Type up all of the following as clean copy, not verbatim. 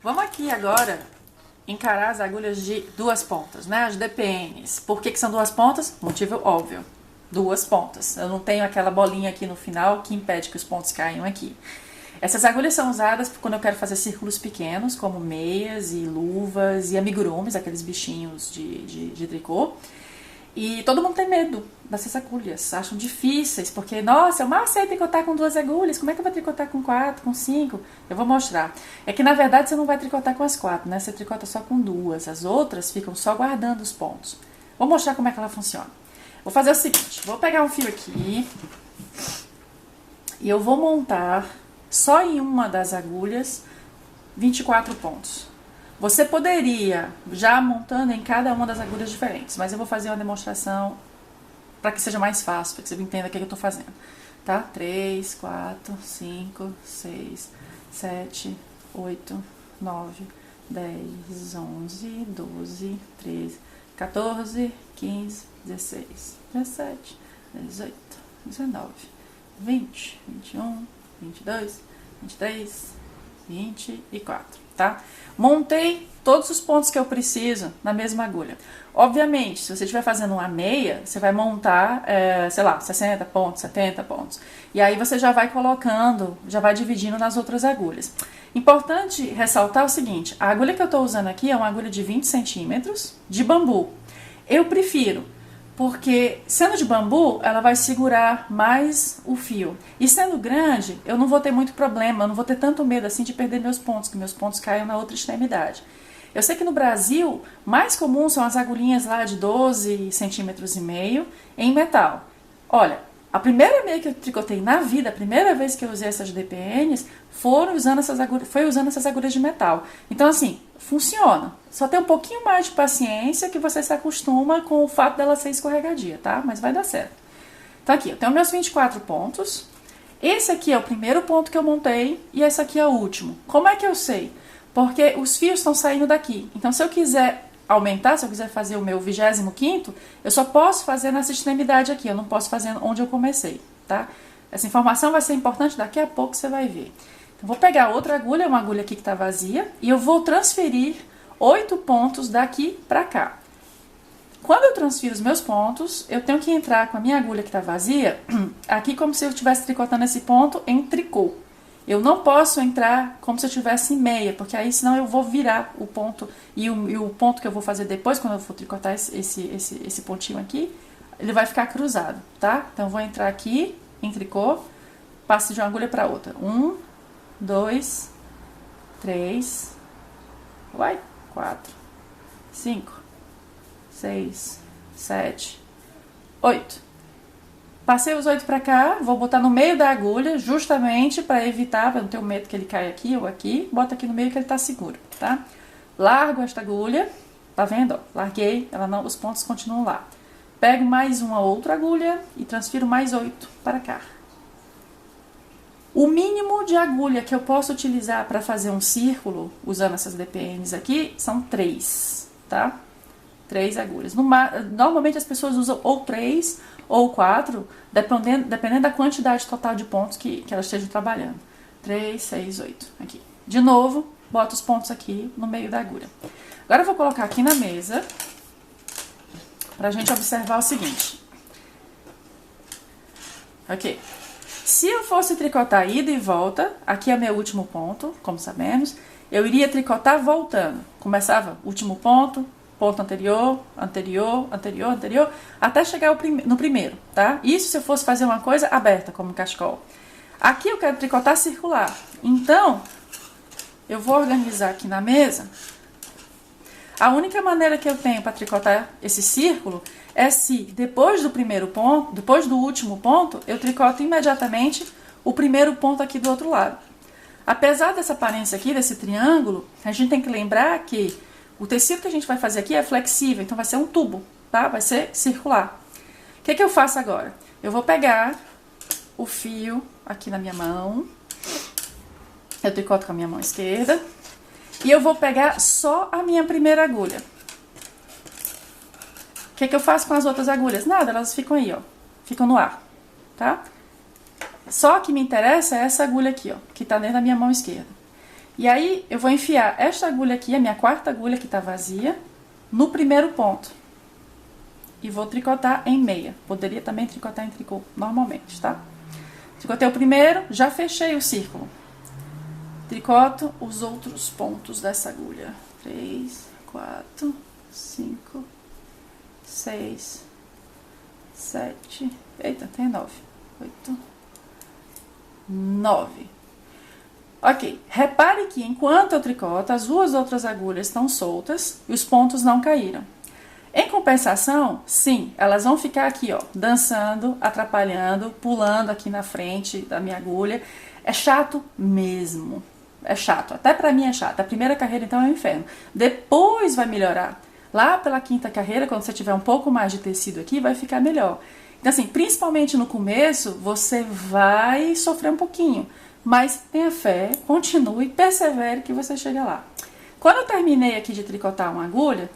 Vamos aqui agora encarar as agulhas de duas pontas, né? As DPNs. Por que são duas pontas? Motivo óbvio. Duas pontas. Eu não tenho aquela bolinha aqui no final que impede que os pontos caiam aqui. Essas agulhas são usadas quando eu quero fazer círculos pequenos, como meias e luvas e amigurumis, aqueles bichinhos de tricô. E todo mundo tem medo dessas agulhas, acham difíceis, porque, nossa, eu mal sei tricotar com duas agulhas, como é que eu vou tricotar com 4, com 5? Eu vou mostrar. É que, na verdade, você não vai tricotar com as 4, né? Você tricota só com duas, as outras ficam só guardando os pontos. Vou mostrar como é que ela funciona. Vou fazer o seguinte, vou pegar um fio aqui e eu vou montar só em uma das agulhas 24 pontos. Você poderia, já montando em cada uma das agulhas diferentes, mas eu vou fazer uma demonstração para que seja mais fácil, para que você entenda o que eu estou fazendo. Tá? 3, 4, 5, 6, 7, 8, 9, 10, 11, 12, 13, 14, 15, 16, 17, 18, 19, 20, 21, 22, 23, 24, tá? Montei todos os pontos que eu preciso na mesma agulha. Obviamente, se você estiver fazendo uma meia, você vai montar, sei lá, 60 pontos, 70 pontos. E aí você já vai colocando, já vai dividindo nas outras agulhas. Importante ressaltar o seguinte, a agulha que eu estou usando aqui é uma agulha de 20 centímetros de bambu. Eu prefiro, porque sendo de bambu, ela vai segurar mais o fio. E sendo grande, eu não vou ter muito problema, eu não vou ter tanto medo assim de perder meus pontos, que meus pontos caiam na outra extremidade. Eu sei que no Brasil, mais comum são as agulhinhas lá de 12 centímetros e meio em metal. Olha, a primeira meia que eu tricotei na vida, a primeira vez que eu usei essas DPNs, foi usando essas agulhas de metal. Então, assim, funciona. Só tem um pouquinho mais de paciência que você se acostuma com o fato dela ser escorregadia, tá? Mas vai dar certo. Então, aqui, eu tenho meus 24 pontos. Esse aqui é o primeiro ponto que eu montei e esse aqui é o último. Como é que eu sei? Porque os fios estão saindo daqui. Então, se eu quiser aumentar, se eu quiser fazer o meu 25º, eu só posso fazer nessa extremidade aqui, eu não posso fazer onde eu comecei, tá? Essa informação vai ser importante, daqui a pouco você vai ver. Então, vou pegar outra agulha, uma agulha aqui que tá vazia, e eu vou transferir 8 pontos daqui pra cá. Quando eu transfiro os meus pontos, eu tenho que entrar com a minha agulha que tá vazia, aqui como se eu estivesse tricotando esse ponto em tricô. Eu não posso entrar como se eu tivesse em meia, porque aí senão eu vou virar o ponto, e o ponto que eu vou fazer depois, quando eu for tricotar esse pontinho aqui, ele vai ficar cruzado, tá? Então eu vou entrar aqui em tricô, passo de uma agulha para outra. 1, 2, 3, 4, 5, 6, 7, 8. Passei os 8 pra cá, vou botar no meio da agulha, justamente para evitar, para não ter o medo que ele caia aqui ou aqui. Bota aqui no meio que ele tá seguro, tá? Largo esta agulha, tá vendo? Ó, larguei, os pontos continuam lá. Pego mais uma outra agulha e transfiro mais 8 para cá. O mínimo de agulha que eu posso utilizar para fazer um círculo, usando essas DPNs aqui, são 3, tá? 3 agulhas. Normalmente as pessoas usam ou 3 ou 4, dependendo da quantidade total de pontos que elas estejam trabalhando. 3, 6, 8. Aqui. De novo, boto os pontos aqui no meio da agulha. Agora eu vou colocar aqui na mesa pra gente observar o seguinte. Ok. Se eu fosse tricotar ida e volta, aqui é meu último ponto, como sabemos, eu iria tricotar voltando. Começava último ponto, ponto anterior, anterior, anterior, anterior, até chegar no primeiro, tá? Isso se eu fosse fazer uma coisa aberta, como cachecol. Aqui eu quero tricotar circular. Então, eu vou organizar aqui na mesa. A única maneira que eu tenho para tricotar esse círculo é se depois do primeiro ponto, depois do último ponto, eu tricoto imediatamente o primeiro ponto aqui do outro lado. Apesar dessa aparência aqui, desse triângulo, a gente tem que lembrar que o tecido que a gente vai fazer aqui é flexível, então vai ser um tubo, tá? Vai ser circular. O que eu faço agora? Eu vou pegar o fio aqui na minha mão, eu tricoto com a minha mão esquerda, e eu vou pegar só a minha primeira agulha. O que eu faço com as outras agulhas? Nada, elas ficam aí, ó, ficam no ar, tá? Só que me interessa é essa agulha aqui, ó, que tá dentro da minha mão esquerda. E aí eu vou enfiar esta agulha aqui, a minha quarta agulha que tá vazia, no primeiro ponto. E vou tricotar em meia. Poderia também tricotar em tricô normalmente, tá? Tricotei o primeiro, já fechei o círculo. Tricoto os outros pontos dessa agulha. 3, 4, 5, 6, 7, eita, tem 9, 8, 9. Ok, repare que enquanto eu tricoto, as duas outras agulhas estão soltas e os pontos não caíram. Em compensação, sim, elas vão ficar aqui, ó, dançando, atrapalhando, pulando aqui na frente da minha agulha. É chato mesmo. É chato, até pra mim é chato. A primeira carreira, então, é um inferno. Depois vai melhorar. Lá pela quinta carreira, quando você tiver um pouco mais de tecido aqui, vai ficar melhor. Então, assim, principalmente no começo, você vai sofrer um pouquinho. Mas tenha fé, continue, persevere que você chega lá. Quando eu terminei aqui de tricotar uma agulha,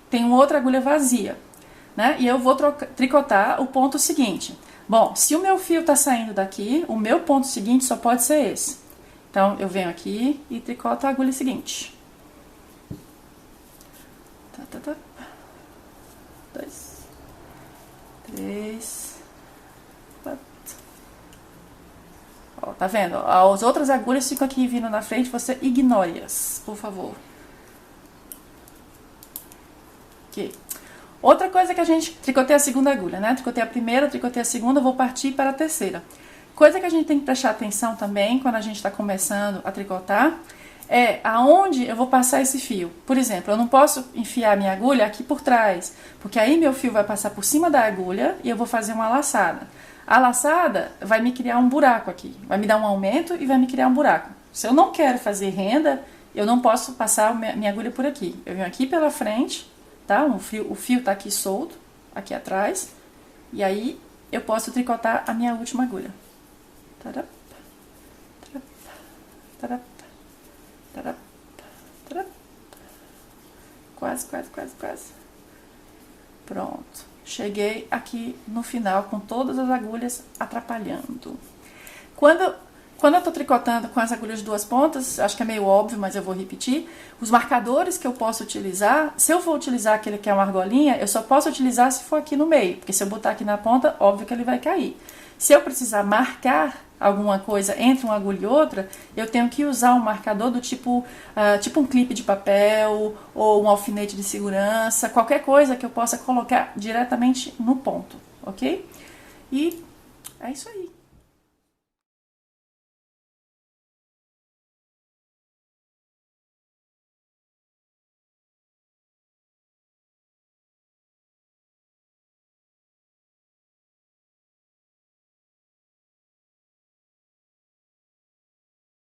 tem uma outra agulha vazia, né? E eu vou tricotar o ponto seguinte. Bom, se o meu fio tá saindo daqui, o meu ponto seguinte só pode ser esse. Então, eu venho aqui e tricoto a agulha seguinte. 2, 3, 4. Ó, tá vendo? As outras agulhas ficam aqui vindo na frente, você ignore-as, por favor. Ok. Outra coisa que a gente... Tricotei a segunda agulha, né? Tricotei a primeira, tricotei a segunda, vou partir para a terceira. Coisa que a gente tem que prestar atenção também, quando a gente está começando a tricotar, é aonde eu vou passar esse fio. Por exemplo, eu não posso enfiar minha agulha aqui por trás, porque aí meu fio vai passar por cima da agulha e eu vou fazer uma laçada. A laçada vai me criar um buraco aqui, vai me dar um aumento e vai me criar um buraco. Se eu não quero fazer renda, eu não posso passar minha agulha por aqui. Eu venho aqui pela frente, tá? O fio tá aqui solto, aqui atrás, e aí eu posso tricotar a minha última agulha. Tarap, tarap, tarap, tarap, tarap. Quase, quase, quase, quase. Pronto. Cheguei aqui no final com todas as agulhas atrapalhando. Quando eu tô tricotando com as agulhas de duas pontas, acho que é meio óbvio, mas eu vou repetir, os marcadores que eu posso utilizar, se eu for utilizar aquele que é uma argolinha, eu só posso utilizar se for aqui no meio, porque se eu botar aqui na ponta, óbvio que ele vai cair. Se eu precisar marcar alguma coisa entre uma agulha e outra, eu tenho que usar um marcador do tipo um clipe de papel ou um alfinete de segurança, qualquer coisa que eu possa colocar diretamente no ponto, ok? E é isso aí.